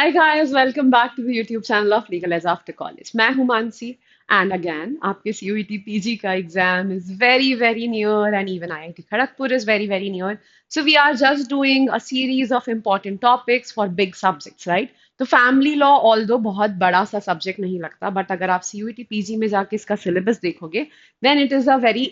Hi guys, welcome back to the YouTube channel of Legal as After College. मैं हूँ Mansi and again आपके CUET PG का exam is very near and even IIT Kharagpur is very near. So we are just doing a series of important topics for big subjects, right? तो family law although बहुत बड़ा सा subject नहीं लगता but अगर आप CUET PG में जाके इसका सिलेबस देखोगे then it is a very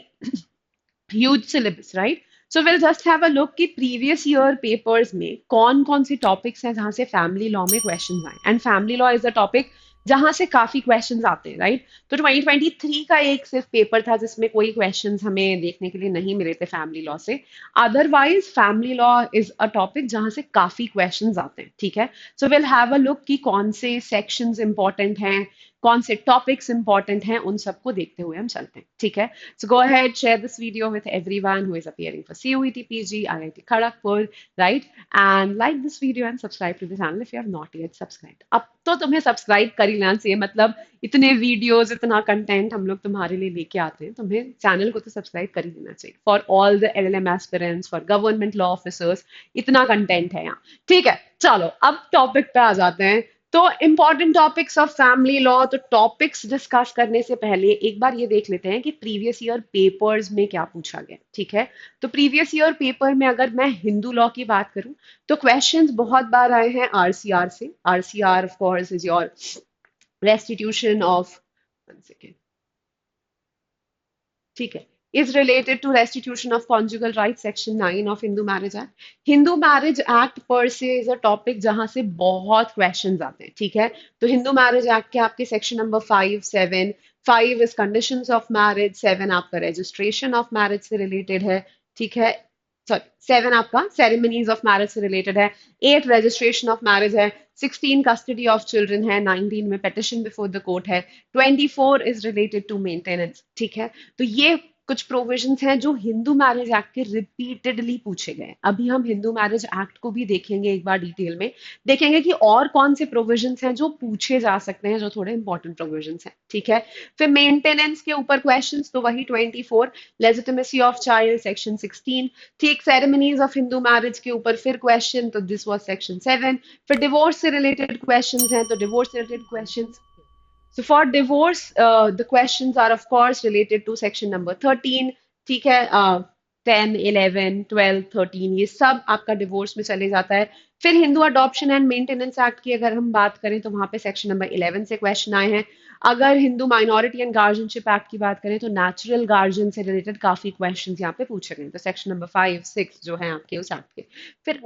huge syllabus right so will just have a look कि प्रीवियस ईयर पेपर्स में कौन कौन सी टॉपिक्स हैं जहां से फैमिली लॉ में क्वेश्चंस आए and family law is a topic जहां से काफी क्वेश्चंस आते हैं राइट तो 2023 का एक सिर्फ पेपर था जिसमें कोई क्वेश्चंस हमें देखने के लिए नहीं मिले थे फैमिली लॉ से otherwise family law is a topic जहां से काफी क्वेश्चंस आते हैं ठीक है so will have a look कि कौन से सेक्शंस इंपॉर्टेंट हैं कौन से टॉपिक्स इंपॉर्टेंट हैं उन सबको देखते हुए हम चलते हैं ठीक है So go ahead, share this video with everyone who is appearing for CUET PG, IIT Kharagpur, right? And like this video and subscribe to the channel if you have not yet subscribed. अब तो तुम्हें subscribe कर ही लेना चाहिए मतलब इतने videos इतना content हम लोग तुम्हारे लिए लेके आते हैं तुम्हें चैनल को तो सब्सक्राइब कर ही देना चाहिए for all the LLM aspirants for government law officers इतना कंटेंट है यहाँ ठीक है चलो अब टॉपिक पे आ जाते हैं तो important topics of family law तो टॉपिक्स डिस्कस करने से पहले एक बार ये देख लेते हैं कि प्रीवियस ईयर पेपर्स में क्या पूछा गया ठीक है तो प्रीवियस ईयर पेपर में अगर मैं हिंदू लॉ की बात करूं तो क्वेश्चंस बहुत बार आए हैं आरसीआर से RCR of course is your restitution of ठीक है is related to restitution of conjugal rights section 9 of Hindu Marriage Act. Hindu Marriage Act per se is a topic जहां से बहुत questions आते हैं ठीक है तो हिंदू मैरिज एक्ट के आपके section number 5 is conditions of marriage 7 आपका रजिस्ट्रेशन ऑफ मैरिज से रिलेटेड है ठीक है सॉरी 7 आपका सेरेमनीज ऑफ मैरिज से रिलेटेड है 8 रजिस्ट्रेशन ऑफ मैरिज है 16 कस्टडी ऑफ चिल्ड्रन है 19 में पेटिशन बिफोर द कोर्ट है 24 इज रिलेटेड टू मेंटेनेंस ठीक है तो ये कुछ प्रोविजंस हैं जो हिंदू मैरिज एक्ट के रिपीटेडली पूछे गए अभी हम हिंदू मैरिज एक्ट को भी देखेंगे एक बार डिटेल में देखेंगे कि और कौन से प्रोविजंस हैं जो पूछे जा सकते हैं जो थोड़े इंपॉर्टेंट प्रोविजंस हैं ठीक है फिर मेंटेनेंस के ऊपर क्वेश्चंस तो वही 24 लेजिटिमेसी ऑफ चाइल्ड सेक्शन 16 ठीक सेरेमनीज ऑफ हिंदू मैरिज के ऊपर फिर क्वेश्चन तो दिस वाज सेक्शन 7 फिर डिवोर्स से रिलेटेड क्वेश्चंस हैं तो डिवोर्स से related questions so for divorce, the questions are of course related to section number 13, ठीक है 10, 11, 12, 13 ये सब आपका डिवोर्स में चले जाता है फिर Hindu adoption and maintenance act की अगर हम बात करें तो वहां पे सेक्शन नंबर 11 से क्वेश्चन आए हैं अगर Hindu minority and guardianship act की बात करें तो नेचुरल गार्जियन से रिलेटेड काफी क्वेश्चंस यहाँ पे पूछे गए तो सेक्शन नंबर 5, 6 जो है आपके उस एक्ट के फिर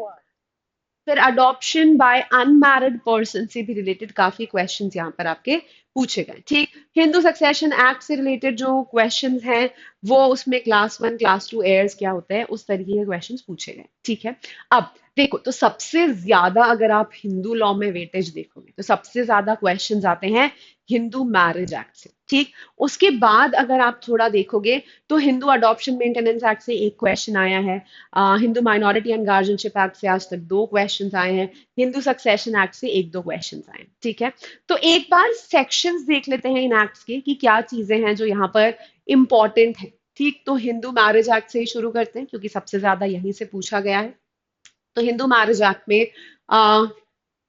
फिर अडॉप्शन बाय अनमैरिड पर्सन से भी रिलेटेड काफी क्वेश्चंस यहाँ पर आपके पूछे गए ठीक हिंदू सक्सेशन एक्ट से रिलेटेड जो क्वेश्चंस हैं वो उसमें क्लास 1 क्लास 2 एयर्स क्या होता है उस तरीके के क्वेश्चंस पूछे गए ठीक है अब देखो तो सबसे ज्यादा अगर आप हिंदू लॉ में वेटेज देखोगे तो सबसे ज्यादा क्वेश्चंस आते हैं हिंदू मैरिज एक्ट से ठीक उसके बाद अगर आप थोड़ा देखोगे तो हिंदू अडॉप्शन मेंटेनेंस एक्ट से एक क्वेश्चन आया है Hindu minority and guardianship act से आज तक 2 क्वेश्चंस आए हैं हिंदू सक्सेशन एक्ट से 1-2 क्वेश्चंस आए हैं ठीक है तो एक बार सेक्शंस देख लेते हैं इन एक्ट्स के कि क्या चीजें हैं जो यहाँ पर इंपॉर्टेंट है ठीक तो हिंदू मैरिज एक्ट से ही शुरू करते हैं क्योंकि सबसे ज्यादा यहीं से पूछा गया है तो हिंदू मैरिज एक्ट में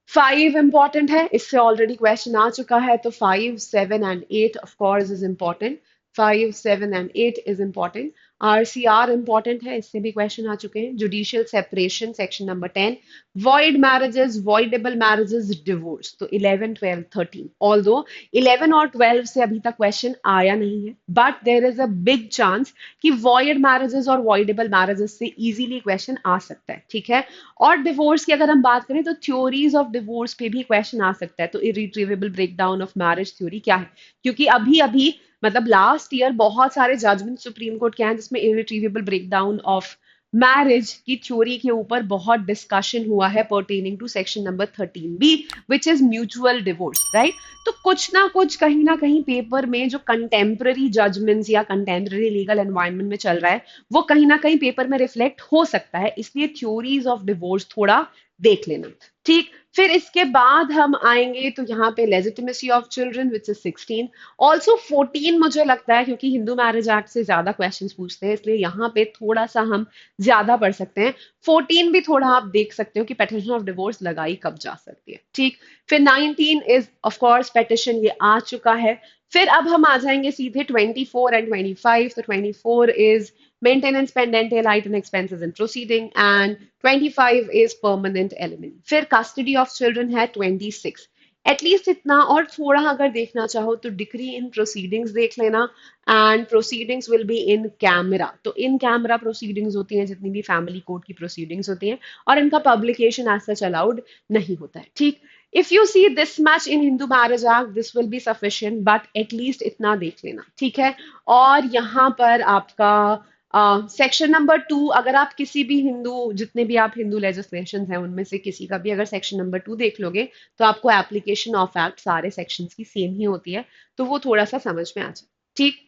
5 इंपॉर्टेंट है इससे ऑलरेडी क्वेश्चन आ चुका है तो 5, 7 and 8 of course is important 5, 7 and 8 is important RCR important है इससे भी क्वेश्चन आ चुके हैं judicial separation section number 10 void marriages voidable marriages divorce तो 11, 12, 13 ऑल्दो 11 और 12 से अभी तक क्वेश्चन आया नहीं है but there is a big chance कि वॉइड मैरिजेस और वॉइडेबल मैरिजेस से इजीली क्वेश्चन आ सकता है ठीक है और डिवोर्स की अगर हम बात करें तो थ्योरीज ऑफ डिवोर्स पे भी क्वेश्चन आ सकता है तो irretrievable breakdown of marriage theory क्या है क्योंकि अभी अभी मतलब लास्ट ईयर बहुत सारे जजमेंट सुप्रीम कोर्ट के हैं जिसमें इरिट्रीवेबल ब्रेकडाउन ऑफ मैरिज की थ्योरी के ऊपर बहुत डिस्कशन हुआ है pertaining to section number 13B which is mutual divorce right तो कुछ ना कहीं पेपर में जो कंटेम्पररी जजमेंट्स या कंटेम्पररी लीगल एनवायरनमेंट में चल रहा है वो कहीं ना कहीं पेपर में रिफ्लेक्ट हो सकता है इसलिए थ्योरीज ऑफ डिवोर्स थोड़ा देख लेना। ठीक, फिर इसके बाद हम आएंगे तो यहाँ पे legitimacy of children which is 16। Also 14 मुझे लगता है, क्योंकि हिंदू मैरिज एक्ट से ज्यादा क्वेश्चंस पूछते हैं, इसलिए यहाँ पे थोड़ा सा हम ज्यादा पढ़ सकते हैं। 14 भी थोड़ा आप देख सकते हो कि पेटिशन ऑफ डिवोर्स लगाई कब जा सकती है। ठीक, फिर 19 इज ऑफ कोर्स पेटिशन, ये आ चुका है। फिर अब हम आ जाएंगे सीधे 24 एंड 25। तो 24 is maintenance pendental item expenses in proceeding and 25 is permanent element। फिर custody of children है 26। एटलीस्ट इतना, और थोड़ा अगर देखना चाहो तो डिक्री इन प्रोसीडिंग्स देख लेना। And proceedings will be in camera, तो इन कैमरा प्रोसीडिंग्स होती हैं जितनी भी फैमिली कोर्ट की प्रोसीडिंग्स होती हैं, और इनका पब्लिकेशन एज सच अलाउड नहीं होता है। ठीक, if you see this much in Hindu marriage act this will be sufficient, but at least इतना देख लेना। ठीक है, और यहाँ पर आपका सेक्शन नंबर 2, अगर आप किसी भी हिंदू, जितने भी आप हिंदू लेजिस्लेशन हैं उनमें से किसी का भी अगर सेक्शन नंबर 2 देख लोगे तो आपको एप्लीकेशन ऑफ एक्ट सारे सेक्शंस की सेम ही होती है, तो वो थोड़ा सा समझ में आ जाए। ठीक,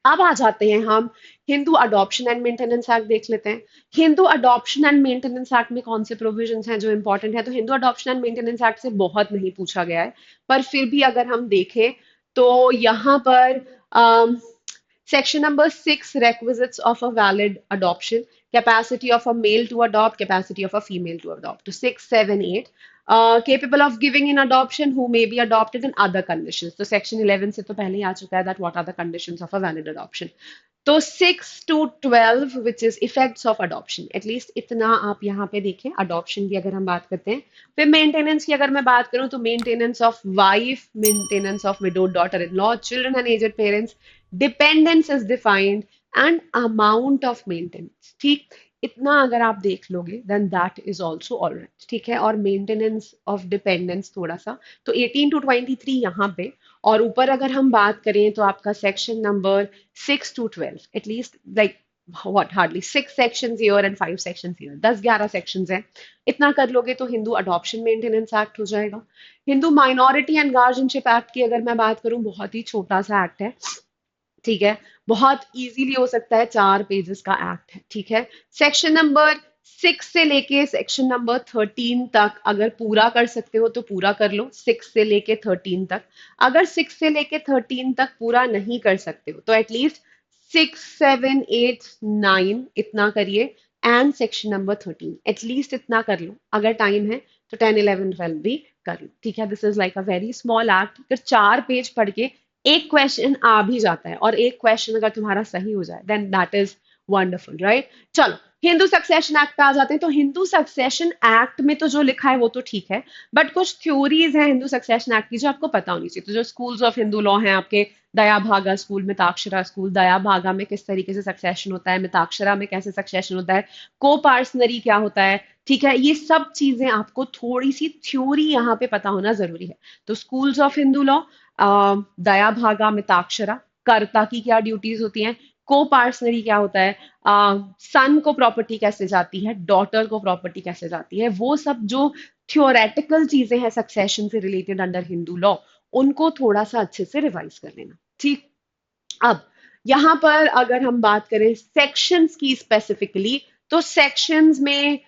अब आ जाते हैं हम Hindu adoption and maintenance act देख लेते हैं। Hindu adoption and maintenance act में कौन से प्रोविजंस हैं जो इंपॉर्टेंट है? तो Hindu adoption and maintenance act से बहुत नहीं पूछा गया है, पर फिर भी अगर हम देखें तो यहाँ पर section number 6, requisites of a valid adoption: capacity of a male to adopt, capacity of a female to adopt. So 6, 7, 8. Capable of giving in adoption, who may be adopted in other conditions. So section 11 से तो पहले ही आ चुका है that what are the conditions of a valid adoption. तो 6 to 12 which is effects of adoption, at least इतना आप यहाँ पे देखें। अडॉप्शन की अगर हम बात करते हैं, फिर मेंटेनेंस की अगर मैं बात करूँ तो maintenance of wife, maintenance of widowed daughter in law, children and aged parents, dependence is defined, and amount of maintenance. ठीक, इतना अगर आप देख लोगे then that is also all right. ठीक है, और मेंटेनेंस ऑफ डिपेंडेंस थोड़ा सा, तो 18 to 23 यहाँ पे। और ऊपर अगर हम बात करें तो आपका section number 6 to 12, at least like what hardly 6 sections here and 5 sections here, 10-11 sections हैं। इतना कर लोगे तो हिंदू अडॉप्शन मेंटेनेंस एक्ट हो जाएगा। Hindu minority and guardianship act की अगर मैं बात करूं, बहुत ही छोटा सा एक्ट है। ठीक है, बहुत इजीली हो सकता है, 4 पेजेस का एक्ट है। ठीक है, सेक्शन नंबर 6 से लेके सेक्शन नंबर 13 तक अगर पूरा कर सकते हो तो पूरा कर लो, 6 से लेके 13 तक। अगर 6 से लेके 13 तक पूरा नहीं कर सकते हो तो एटलीस्ट 6, 7, 8, 9 इतना करिए, एंड सेक्शन नंबर 13 एटलीस्ट इतना कर लो। अगर टाइम है तो 10, 11, 12 भी कर लो। ठीक है, this is like a very small act. अगर 4 पेज पढ़ के एक क्वेश्चन आ भी जाता है, और एक क्वेश्चन अगर तुम्हारा सही हो जाए then that is wonderful, right? चलो, हिंदू सक्सेशन एक्ट पे आ जाते हैं। तो हिंदू सक्सेशन एक्ट में तो जो लिखा है वो तो ठीक है, बट कुछ थ्योरीज हैं हिंदू सक्सेशन एक्ट की जो आपको पता होनी चाहिए। तो जो स्कूल्स ऑफ हिंदू लॉ हैं आपके, दया भागा स्कूल, मिताक्षरा स्कूल, दया भागा में किस तरीके से सक्सेशन होता है, मिताक्षरा में कैसे सक्सेशन होता है, को पार्सनरी क्या होता है, ठीक है, ये सब चीजें आपको थोड़ी सी थ्योरी यहाँ पे पता होना जरूरी है। तो स्कूल्स ऑफ हिंदू लॉ, दया भागा, मिताक्षरा, कर्ता की क्या ड्यूटीज होती हैं, को पार्सनरी क्या होता है, सन को प्रॉपर्टी कैसे जाती है, डॉटर को प्रॉपर्टी कैसे जाती है, वो सब जो थियोरेटिकल चीजें हैं सक्सेशन से रिलेटेड अंडर हिंदू लॉ, उनको थोड़ा सा अच्छे से रिवाइज कर लेना। ठीक, अब यहाँ पर अगर हम बात करें सेक्शंस की स्पेसिफिकली, तो सेक्शंस में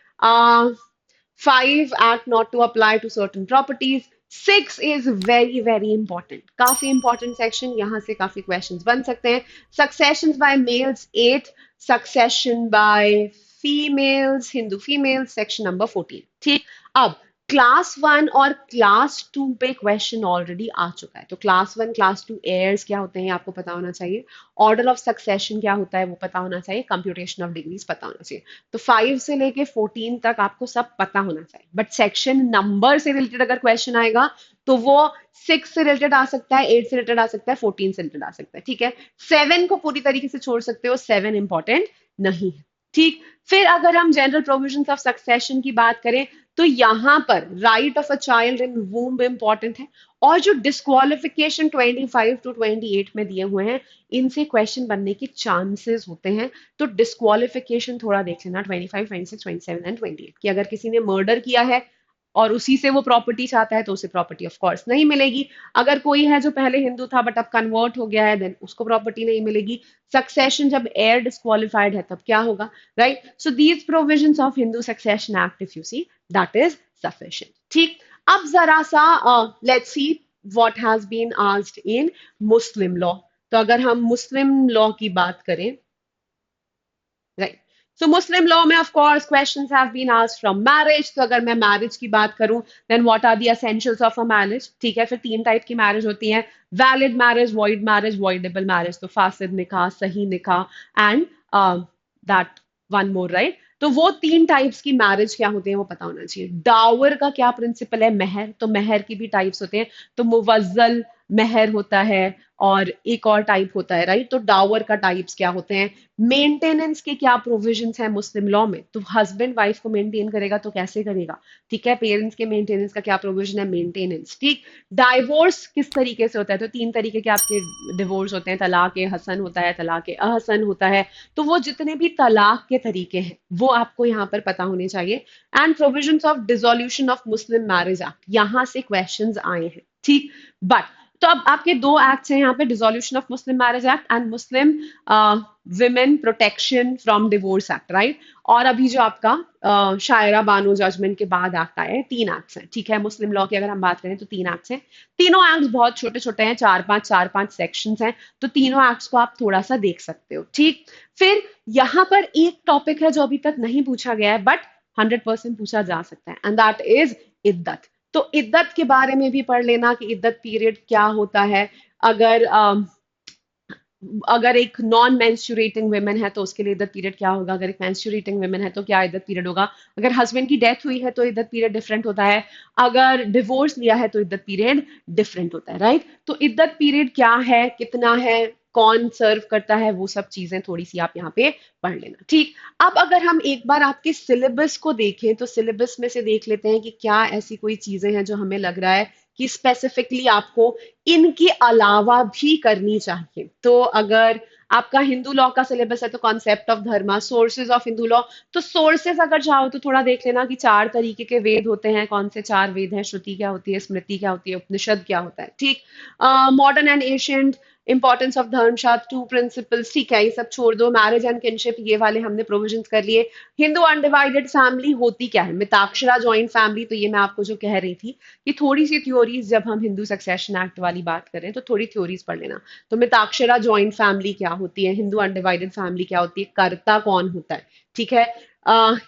5 act not to apply to certain properties, 6 is very very important, काफी important section, यहाँ से काफी questions बन सकते हैं। Successions by males 8, succession by females, Hindu females, section number 14। ठीक, अब क्लास 1 और क्लास 2 पे क्वेश्चन ऑलरेडी आ चुका है। तो क्लास 1 क्लास 2 एयर्स क्या होते हैं आपको पता होना चाहिए, ऑर्डर ऑफ सक्सेशन क्या होता है वो पता होना चाहिए, कंप्यूटेशन ऑफ डिग्रीज पता होना चाहिए। तो 5 से लेके 14 तक आपको सब पता होना चाहिए, बट सेक्शन नंबर से रिलेटेड अगर क्वेश्चन आएगा तो वो 6 से रिलेटेड आ सकता है, 8 से रिलेटेड आ सकता है, 14 से रिलेटेड आ सकता है। ठीक है, 7 को पूरी तरीके से छोड़ सकते हो, 7 इंपॉर्टेंट नहीं है। ठीक, फिर अगर हम जनरल प्रोविजंस ऑफ सक्सेशन की बात करें तो यहां पर right of a child in womb important है, और जो डिस्क्वालिफिकेशन 25 to 28 में दिए हुए हैं इनसे क्वेश्चन बनने के चांसेस होते हैं। तो डिस्क्वालिफिकेशन थोड़ा देख लेना 25, 26, 27 एंड 28 कि अगर किसी ने मर्डर किया है, और उसी से वो प्रॉपर्टी चाहता है तो उसे प्रॉपर्टी ऑफ कोर्स नहीं मिलेगी। अगर कोई है जो पहले हिंदू था बट अब कन्वर्ट हो गया है, देन उसको प्रॉपर्टी नहीं मिलेगी। सक्सेशन, जब हेयर डिस्क्वालिफाइड है तब क्या होगा, right? So these provisions of Hindu succession act, if you see, that is sufficient. ठीक, अब जरा सा let's see what has been asked in Muslim law. तो अगर हम मुस्लिम लॉ की बात करें, राइट, सो मुस्लिम लॉ में of course questions have been asked from marriage. तो अगर मैं मैरिज की बात करूं, then what are the essentials of a marriage? ठीक है, फिर तीन टाइप की मैरिज होती है, वैलिड मैरिज, वॉइडेबल मैरिज। तो फासिद निकाह, सही निकाह, and that one more, right? तो वो तीन टाइप्स की मैरिज क्या होते हैं वो पता होना चाहिए। डावर का क्या प्रिंसिपल है? मेहर। तो मेहर की भी टाइप्स होते हैं, तो मुवज्जल मेहर होता है और एक और टाइप होता है, राइट? तो डावर का टाइप्स क्या होते हैं? मेंटेनेंस के क्या प्रोविजंस है मुस्लिम लॉ में? तो हस्बैंड वाइफ को मेंटेन करेगा तो कैसे करेगा? ठीक है, पेरेंट्स के मेंटेनेंस का क्या प्रोविजन है? मेंटेनेंस। ठीक, डाइवोर्स किस तरीके से होता है? तो तीन तरीके के आपके डिवोर्स होते हैं, तलाक हसन होता है, तलाक अहसन होता है। तो वो जितने भी तलाक के तरीके हैं वो आपको यहाँ पर पता होने चाहिए। And provisions of dissolution of Muslim marriage act, यहाँ से क्वेश्चंस आए हैं। ठीक, बट तो अब आपके दो एक्ट्स हैं यहाँ पे, dissolution of Muslim marriage act and Muslim women protection from divorce act, right? और अभी जो आपका शायरा बानो जजमेंट के बाद एक्ट आए हैं, तीन एक्ट्स हैं। ठीक है, मुस्लिम लॉ की अगर हम बात करें तो तीन एक्ट्स हैं। तीनों एक्ट्स बहुत छोटे छोटे हैं, चार पांच सेक्शंस हैं। तो तीनों एक्ट्स को आप थोड़ा सा देख सकते हो। ठीक, फिर यहाँ पर एक टॉपिक है जो अभी तक नहीं पूछा गया है बट 100% पूछा जा सकता है, एंड दैट इज इद्दत। तो इद्दत के बारे में भी पढ़ लेना कि इद्दत पीरियड क्या होता है। अगर अगर एक नॉन मेंस्ट्रुएटिंग वुमेन है तो उसके लिए इद्दत पीरियड क्या होगा, अगर एक मेंस्ट्रुएटिंग वुमेन है तो क्या इद्दत पीरियड होगा, अगर हस्बैंड की डेथ हुई है तो इद्दत पीरियड डिफरेंट होता है, अगर डिवोर्स लिया है तो इद्दत पीरियड डिफरेंट होता है, राइट? तो इद्दत पीरियड क्या है, कितना है, कौन सर्व करता है, वो सब चीजें थोड़ी सी आप यहाँ पे पढ़ लेना। ठीक, अब अगर हम एक बार आपके सिलेबस को देखें तो सिलेबस में से देख लेते हैं कि क्या ऐसी कोई चीजें हैं जो हमें लग रहा है कि स्पेसिफिकली आपको इनके अलावा भी करनी चाहिए। तो अगर आपका हिंदू लॉ का सिलेबस है तो concept of Dharma, sources of Hindu law. तो सोर्सेज अगर चाहो तो थोड़ा देख लेना कि चार तरीके के वेद होते हैं, कौन से चार वेद हैं, श्रुति क्या होती है, स्मृति क्या होती है, उपनिषद क्या होता है। ठीक, modern and ancient, importance of धर्मशास्त्र, टू प्रिंसिपल्स। ठीक है, ये सब छोड़ दो, मैरिज एंड किनशिप ये वाले हमने प्रोविजंस कर लिए। हिंदू अनडिवाइडेड फैमिली होती क्या है, मिताक्षरा जॉइंट फैमिली। तो ये मैं आपको जो कह रही थी कि थोड़ी सी थ्योरीज, जब हम हिंदू सक्सेशन एक्ट वाली बात करें तो थोड़ी थ्योरीज पढ़ लेना। तो मिताक्षरा जॉइंट फैमिली क्या होती है, हिंदू अनडिवाइडेड फैमिली क्या होती है, कर्ता कौन होता है। ठीक है,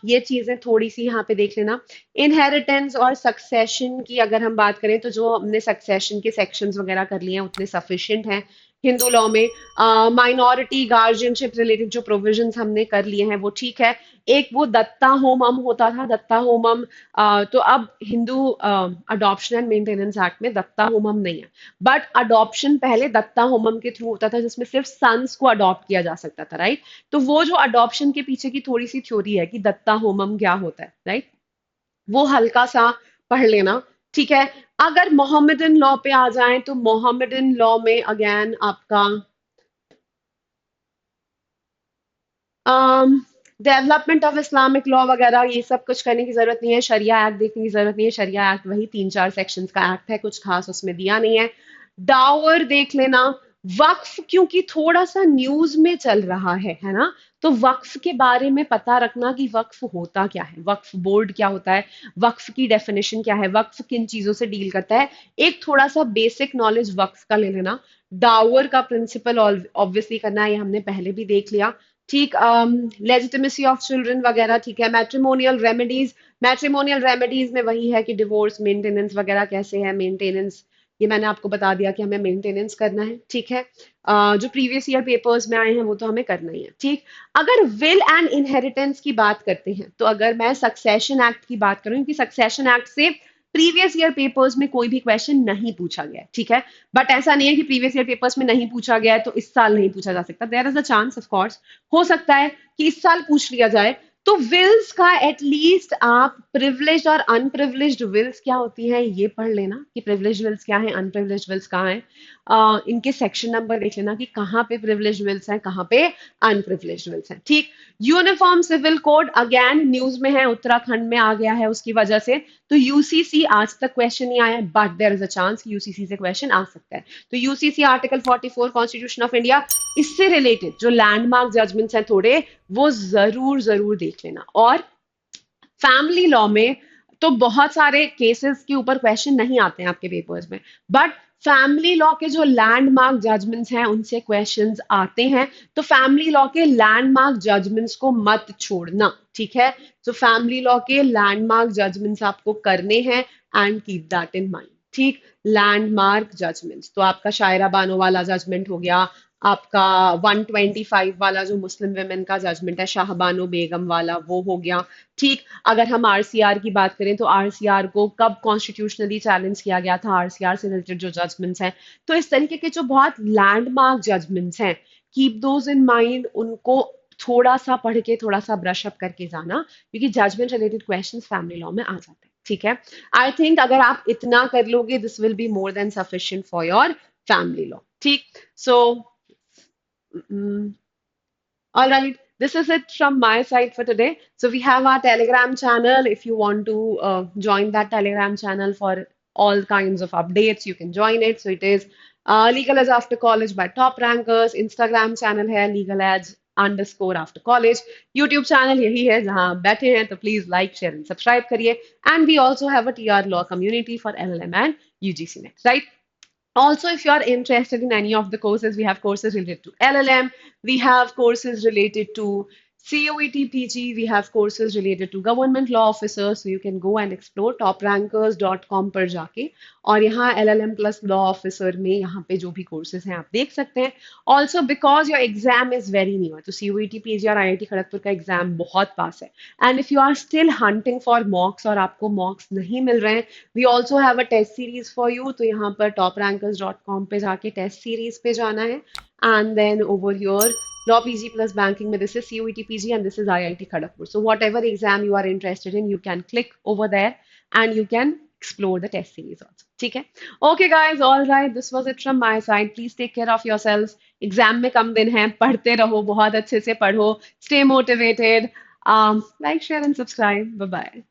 ये चीजें थोड़ी सी यहाँ पे देख लेना। इनहेरिटेंस और सक्सेशन की अगर हम बात करें तो जो हमने सक्सेशन के सेक्शंस वगैरह कर लिए हैं उतने सफिशिएंट हैं हिंदू लॉ में। माइनॉरिटी गार्जियनशिप रिलेटेड जो प्रोविजंस हमने कर लिए हैं वो ठीक है। एक वो दत्ता होमम होता था, दत्ता होमम, तो अब Hindu adoption and maintenance act में दत्ता होमम नहीं है, बट अडॉप्शन पहले दत्ता होमम के थ्रू होता था जिसमें सिर्फ सन्स को अडॉप्ट किया जा सकता था, राइट? तो वो जो अडॉप्शन के पीछे की थोड़ी सी थ्योरी है कि दत्ता होमम क्या होता है, राइट, वो हल्का सा पढ़ लेना। ठीक है, अगर मोहम्मदन लॉ पे आ जाएं तो मोहम्मदन लॉ में अगेन आपका डेवलपमेंट ऑफ इस्लामिक लॉ वगैरह ये सब कुछ करने की जरूरत नहीं है, शरिया एक्ट देखने की जरूरत नहीं है। शरिया एक्ट वही तीन चार सेक्शंस का एक्ट है, कुछ खास उसमें दिया नहीं है। डावर देख लेना। वक्फ क्योंकि थोड़ा सा न्यूज में चल रहा है ना, तो वक्फ के बारे में पता रखना कि वक्फ होता क्या है, वक्फ बोर्ड क्या होता है, वक्फ की डेफिनेशन क्या है, वक्फ किन चीजों से डील करता है, एक थोड़ा सा बेसिक नॉलेज वक्फ का ले लेना। डावर का प्रिंसिपल ऑब्वियसली करना है, ये हमने पहले भी देख लिया। ठीक, लेजिटिमेसी ऑफ चिल्ड्रन वगैरह ठीक है। मैट्रिमोनियल रेमेडीज में वही है कि डिवोर्स, मेंटेनेंस वगैरह कैसे है, मेंटेनेंस ये मैंने आपको बता दिया कि हमें मेंटेनेंस करना है। ठीक है, जो प्रीवियस ईयर पेपर्स में आए हैं वो तो हमें करना ही है। ठीक, अगर विल एंड इनहेरिटेंस की बात करते हैं तो अगर मैं सक्सेशन एक्ट की बात करूं, क्योंकि सक्सेशन एक्ट से प्रीवियस ईयर पेपर्स में कोई भी क्वेश्चन नहीं पूछा गया है, ठीक है, बट ऐसा नहीं है कि प्रीवियस ईयर पेपर्स में नहीं पूछा गया है तो इस साल नहीं पूछा जा सकता। There is a chance, of course, हो सकता है कि इस साल पूछ लिया जाए। तो विल्स का एटलीस्ट आप प्रिविलेज्ड और अनप्रिविलेज्ड विल्स क्या होती हैं ये पढ़ लेना कि प्रिविलेज्ड विल्स क्या है, अनप्रिविलेज्ड विल्स कहाँ हैं। इनके सेक्शन नंबर देख लेना कि कहाँ पे प्रिविलेज्ड विल्स हैं, कहाँ पे अनप्रिविलेज्ड विल्स हैं। ठीक। Uniform civil code again news में है, उत्तराखंड में आ गया है उसकी वजह से। तो यूसीसी आज तक क्वेश्चन नहीं आया, but there is a chance UCC से क्वेश्चन आ सकता है। तो UCC article 44 constitution of India, इससे रिलेटेड जो लैंडमार्क जजमेंट्स हैं थोड़े, वो जरूर जरूर देख लेना। और फैमिली लॉ में तो बहुत सारे केसेस के ऊपर क्वेश्चन नहीं आते हैं आपके पेपर्स में, बट फैमिली लॉ के जो लैंडमार्क जजमेंट्स हैं उनसे क्वेश्चंस आते हैं। तो फैमिली लॉ के लैंडमार्क जजमेंट्स को मत छोड़ना, ठीक है। तो फैमिली लॉ के लैंडमार्क जजमेंट्स आपको करने हैं, and keep that in mind. ठीक। लैंडमार्क जजमेंट्स तो आपका शायरा बानो वाला जजमेंट हो गया, आपका 125 वाला जो मुस्लिम वेमेन का जजमेंट है शाहबानो बेगम वाला, वो हो गया। ठीक। अगर हम आरसीआर की बात करें तो आरसीआर को कब कॉन्स्टिट्यूशनली चैलेंज किया गया था, आरसीआर से रिलेटेड जो जजमेंट्स हैं। तो इस तरीके के जो बहुत लैंडमार्क जजमेंट्स हैं, कीप दोज इन माइंड, उनको थोड़ा सा पढ़ के थोड़ा सा ब्रश अप करके जाना, क्योंकि judgment related questions family law में आ जाते हैं। ठीक है। आई थिंक अगर आप इतना कर लोगे, this will be more than sufficient for your family law. ठीक। सो all right, this is it from my side for today. So we have our Telegram channel. If you want to join that Telegram channel for all kinds of updates, you can join it. So it is Legal Edge After College by Top Rankers. Instagram channel है Legal Edge underscore after college. YouTube channel यही है जहाँ आप बैठे हैं, तो please like, share and subscribe करिए. And we also have a TR Law community for LLM and UGC Next, right? Also, if you are interested in any of the courses, we have courses related to LLM, we have courses related to COET PG, we have courses related to government law officers, so you can go and explore toprankers.com पर जाके, और यहाँ LLM plus law officer में यहाँ पे जो भी courses हैं आप देख सकते हैं. Also, because your exam is very near, तो COET PG और IIT खड़गपुर का exam बहुत पास है, and if you are still hunting for mocks और आपको mocks नहीं मिल रहे हैं, we also have a test series for you. तो यहाँ पर toprankers.com पे जाके टेस्ट सीरीज पे जाना है, and then over your law PG plus banking में this is CUET PG and this is IIT Kharagpur. So whatever exam you are interested in, you can click over there and you can explore the test series also. ठीक है। Okay guys, all right, this was it from my side. Please take care of yourselves. Exam में कम दिन है, पढ़ते रहो, बहुत अच्छे से पढ़ो, stay motivated. Like, share and subscribe. Bye bye.